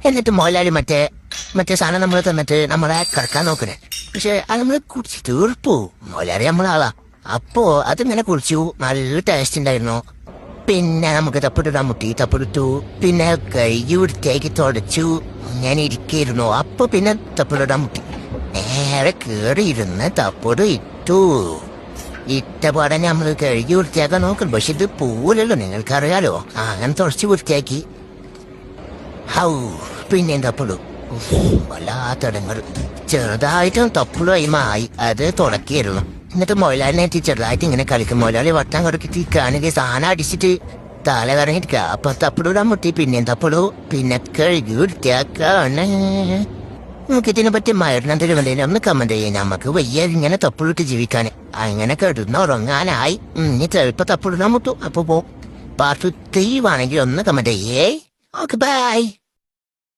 എന്നിട്ട് മോലാളി മറ്റേ സാധനം നമ്മൾ തന്നിട്ട് നമ്മളെ കിടക്കാൻ നോക്കണേ. പക്ഷെ അത് നമ്മള് കുടിച്ച് തീർപ്പു. മോലാളി നമ്മളാളാ. അപ്പോ അതിങ്ങനെ കുടിച്ചു, നല്ല ടേസ്റ്റ് ഉണ്ടായിരുന്നു. പിന്നെ നമുക്ക് തപ്പിട്ടിടാൻ മുട്ടി, തപ്പിടുത്തു. പിന്നെ കൈ വൃത്തിയാക്കി തുടച്ചു. ഞാൻ ഇരിക്കായിരുന്നു. അപ്പൊ പിന്നെ തപ്പിടിടാൻ മുട്ടി. നേരെ കേറിയിരുന്ന് തപ്പിട് ഇട്ടു. ഇട്ട പാടെ നമ്മള് കഴുകി വൃത്തിയാക്കാൻ നോക്കണം. പക്ഷെ ഇത് പോലല്ലോ, നിങ്ങൾക്കറിയാലോ. അങ്ങനെ തുടച്ച് വൃത്തിയാക്കി. ഹൗ പിന്നെയും തപ്പിടും. വല്ലാത്തടങ്ങൾ. ചെറുതായിട്ടും തപ്പിടുമായി അത് തുടക്കിയായിരുന്നു. എന്നിട്ട് മൊയിലാലിനായിട്ട് ചെറുതായിട്ട് ഇങ്ങനെ കളിക്കും. മൊയിലാളി വട്ടം കൊടുക്കിട്ട് കാണുക സാധനം അടിച്ചിട്ട് തല കറങ്ങിട്ട് അപ്പൊ തപ്പിടൂടാൻ മുട്ടി. പിന്നെയും തപ്പിടൂ. പിന്നെ കഴുകി വൃത്തിയാക്കാണ്. നമുക്ക് ഇതിനെ പറ്റി മരുന്നെന്തെങ്കിലും ഉണ്ടെങ്കിൽ ഒന്ന് കമന്റ് ചെയ്യാം. നമുക്ക് വയ്യ ഇങ്ങനെ തപ്പിടിട്ട് ജീവിക്കാൻ. അങ്ങനെ കിടന്നുറങ്ങാനായി. ഇനി ചിലപ്പോ തപ്പിടാൻ മുട്ടു. അപ്പൊ പാർട്ട് 3 ആണെങ്കിൽ ഒന്ന് കമന്റ് ചെയ്യേ. Okay bye.